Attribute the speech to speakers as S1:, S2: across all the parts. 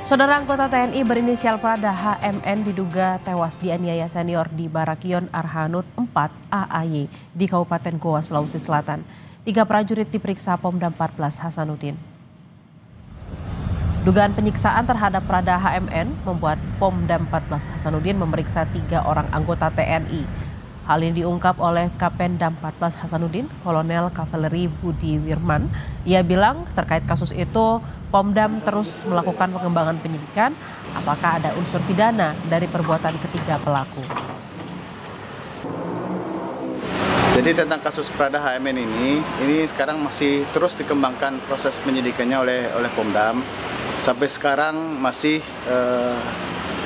S1: Saudara anggota TNI berinisial Prada HMN diduga tewas dianiaya senior di Barakion Arhanud 4 AAY di Kabupaten Goa, Sulawesi Selatan. 3 prajurit diperiksa Pomdam 14 Hasanuddin. Dugaan penyiksaan terhadap Prada HMN membuat Pomdam 14 Hasanuddin memeriksa 3 orang anggota TNI. Hal ini diungkap oleh Kapendam 14 Hasanuddin, Kolonel Kavaleri Budi Wirman. Ia bilang terkait kasus itu, Pomdam terus melakukan pengembangan penyidikan apakah ada unsur pidana dari perbuatan ketiga pelaku.
S2: Jadi tentang kasus Prada HMN ini sekarang masih terus dikembangkan proses penyidikannya oleh Pomdam. Sampai sekarang masih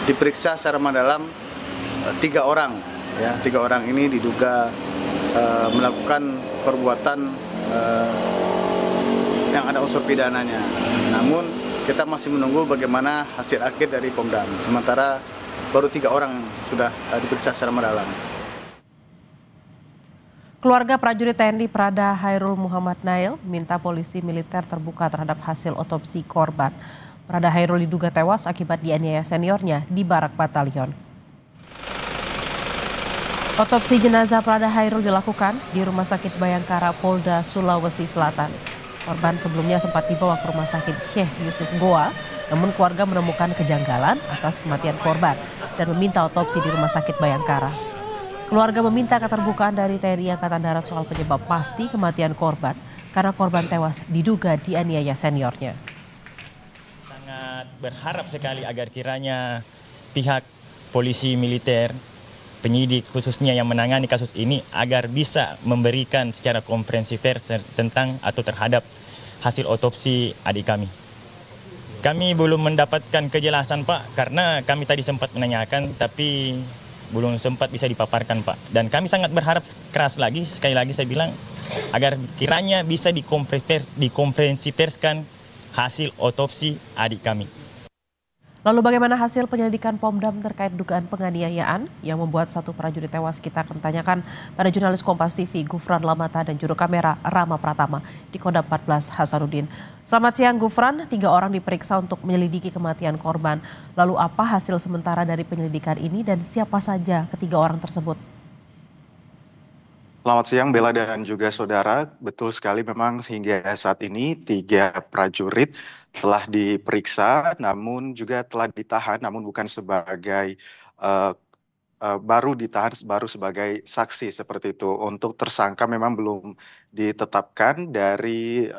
S2: diperiksa secara mendalam 3 orang. Ya, 3 orang ini diduga melakukan perbuatan yang ada unsur pidananya. Namun kita masih menunggu bagaimana hasil akhir dari Pomdam. Sementara baru 3 orang sudah diperiksa secara mendalam.
S1: Keluarga prajurit TNI Prada Hairul Muhammad Nail minta polisi militer terbuka terhadap hasil otopsi korban. Prada Hairul diduga tewas akibat dianiaya seniornya di Barak Batalion. Otopsi jenazah Prada Hairul dilakukan di Rumah Sakit Bayangkara Polda Sulawesi Selatan. Korban sebelumnya sempat dibawa ke Rumah Sakit Syekh Yusuf Goa, namun keluarga menemukan kejanggalan atas kematian korban dan meminta otopsi di Rumah Sakit Bayangkara. Keluarga meminta keterbukaan dari TNI Angkatan Darat soal penyebab pasti kematian korban karena korban tewas diduga dianiaya seniornya.
S3: Sangat berharap sekali agar kiranya pihak polisi militer, penyidik khususnya yang menangani kasus ini agar bisa memberikan secara komprehensif tentang atau terhadap hasil otopsi adik kami. Kami belum mendapatkan kejelasan Pak karena kami tadi sempat menanyakan tapi belum sempat bisa dipaparkan Pak. Dan kami sangat berharap keras lagi, sekali lagi saya bilang agar kiranya bisa dikomprehensifkan hasil otopsi adik kami.
S1: Lalu bagaimana hasil penyelidikan Pomdam terkait dugaan penganiayaan yang membuat 1 prajurit tewas? Kita akan tanyakan pada jurnalis Kompas TV Gufran Lamata dan juru kamera Rama Pratama di Kodam 14 Hasanuddin. Selamat siang Gufran, 3 orang diperiksa untuk menyelidiki kematian korban. Lalu apa hasil sementara dari penyelidikan ini dan siapa saja ketiga orang tersebut?
S4: Selamat siang Bella dan juga saudara, betul sekali memang hingga saat ini 3 prajurit telah diperiksa namun juga telah ditahan namun bukan sebagai baru ditahan baru sebagai saksi seperti itu. Untuk tersangka memang belum ditetapkan dari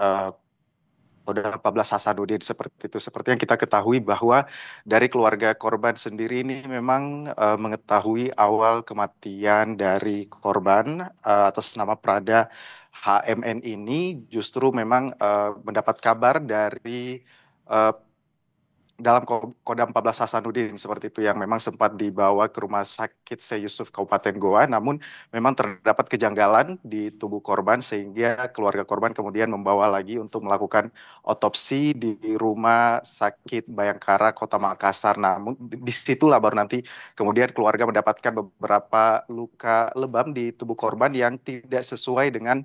S4: Kodam 14 Hasanuddin seperti itu. Seperti yang kita ketahui bahwa dari keluarga korban sendiri ini memang mengetahui awal kematian dari korban atas nama Prada HMN ini justru memang mendapat kabar dari dalam Kodam 14 Hasanuddin seperti itu yang memang sempat dibawa ke Rumah Sakit Syekh Yusuf Kabupaten Goa, namun memang terdapat kejanggalan di tubuh korban sehingga keluarga korban kemudian membawa lagi untuk melakukan otopsi di Rumah Sakit Bayangkara Kota Makassar. Namun disitulah baru nanti kemudian keluarga mendapatkan beberapa luka lebam di tubuh korban yang tidak sesuai dengan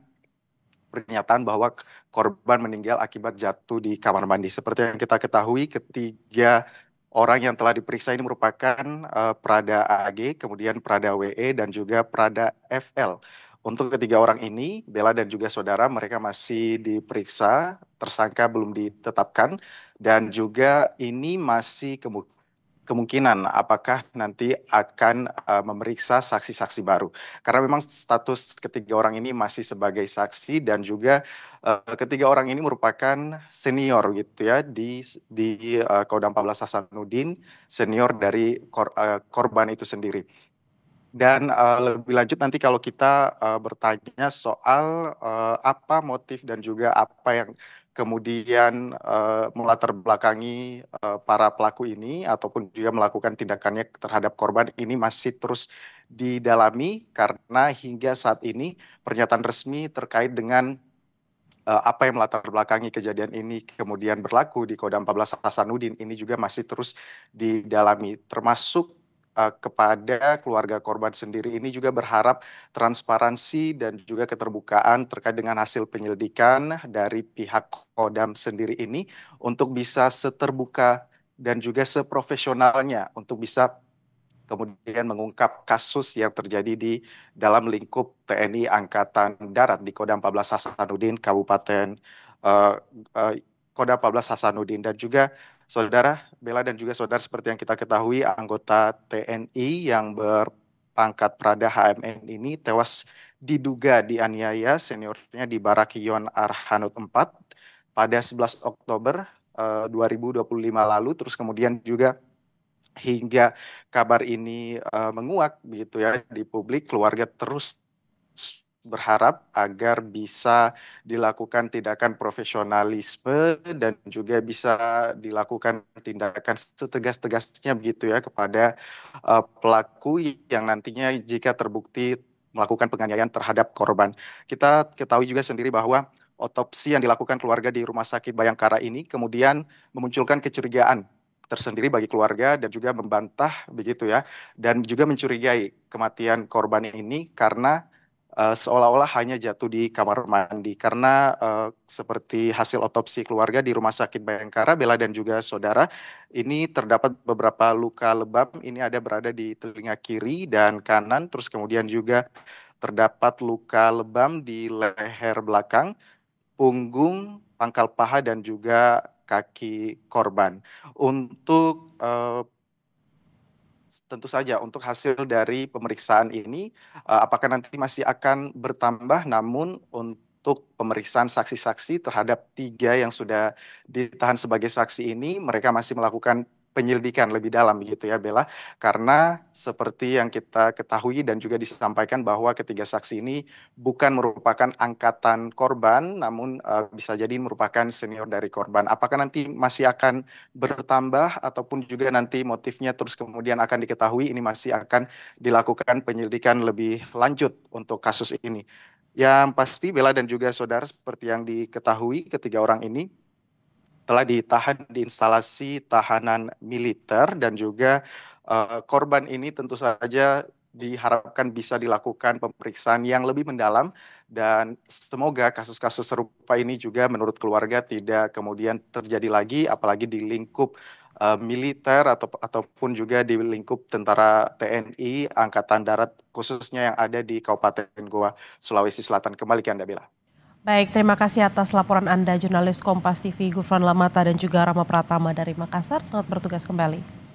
S4: pernyataan bahwa korban meninggal akibat jatuh di kamar mandi. Seperti yang kita ketahui, ketiga orang yang telah diperiksa ini merupakan Prada AG, kemudian Prada WE, dan juga Prada FL. Untuk ketiga orang ini, Bella dan juga saudara, mereka masih diperiksa, tersangka belum ditetapkan, dan juga ini masih kemungkinan apakah nanti akan memeriksa saksi-saksi baru. Karena memang status ketiga orang ini masih sebagai saksi dan juga ketiga orang ini merupakan senior gitu ya di Kodam 14 Hasanuddin, senior dari korban itu sendiri. Dan lebih lanjut nanti kalau kita bertanya soal apa motif dan juga apa yang kemudian melatar belakangi para pelaku ini ataupun juga melakukan tindakannya terhadap korban ini masih terus didalami karena hingga saat ini pernyataan resmi terkait dengan apa yang melatar belakangi kejadian ini kemudian berlaku di Kodam 14 Hasanuddin ini juga masih terus didalami, termasuk kepada keluarga korban sendiri ini juga berharap transparansi dan juga keterbukaan terkait dengan hasil penyelidikan dari pihak Kodam sendiri ini untuk bisa seterbuka dan juga seprofesionalnya untuk bisa kemudian mengungkap kasus yang terjadi di dalam lingkup TNI Angkatan Darat di Kodam 14 Hasanuddin, Kabupaten eh, eh, Kodam 14 Hasanuddin. Dan juga saudara Bella dan juga saudara, seperti yang kita ketahui, anggota TNI yang berpangkat Prada HMN ini tewas diduga dianiaya seniornya di Barakion Arhanud 4 pada 11 Oktober 2025 lalu. Terus kemudian juga hingga kabar ini menguak begitu ya di publik, keluarga terus berharap agar bisa dilakukan tindakan profesionalisme dan juga bisa dilakukan tindakan setegas-tegasnya begitu ya kepada pelaku yang nantinya jika terbukti melakukan penganiayaan terhadap korban. Kita ketahui juga sendiri bahwa otopsi yang dilakukan keluarga di Rumah Sakit Bayangkara ini kemudian memunculkan kecurigaan tersendiri bagi keluarga dan juga membantah begitu ya, dan juga mencurigai kematian korban ini karena seolah-olah hanya jatuh di kamar mandi, karena seperti hasil otopsi keluarga di Rumah Sakit Bayangkara, Bella dan juga saudara, ini terdapat beberapa luka lebam, ini ada berada di telinga kiri dan kanan, terus kemudian juga terdapat luka lebam di leher belakang, punggung, pangkal paha, dan juga kaki korban. Untuk tentu saja untuk hasil dari pemeriksaan ini apakah nanti masih akan bertambah, namun untuk pemeriksaan saksi-saksi terhadap 3 yang sudah ditahan sebagai saksi ini, mereka masih melakukan penyelidikan lebih dalam begitu ya Bella, karena seperti yang kita ketahui dan juga disampaikan bahwa ketiga saksi ini bukan merupakan angkatan korban, namun bisa jadi merupakan senior dari korban. Apakah nanti masih akan bertambah ataupun juga nanti motifnya terus kemudian akan diketahui, ini masih akan dilakukan penyelidikan lebih lanjut untuk kasus ini. Yang pasti Bella dan juga saudara, seperti yang diketahui, ketiga orang ini telah ditahan di instalasi tahanan militer dan juga korban ini tentu saja diharapkan bisa dilakukan pemeriksaan yang lebih mendalam, dan semoga kasus-kasus serupa ini juga menurut keluarga tidak kemudian terjadi lagi, apalagi di lingkup militer ataupun juga di lingkup tentara TNI Angkatan Darat khususnya yang ada di Kabupaten Goa, Sulawesi Selatan. Kembali ke Anda, Bella.
S1: Baik, terima kasih atas laporan Anda, jurnalis Kompas TV Gufron Lamata dan juga Rama Pratama dari Makassar. Selamat bertugas kembali.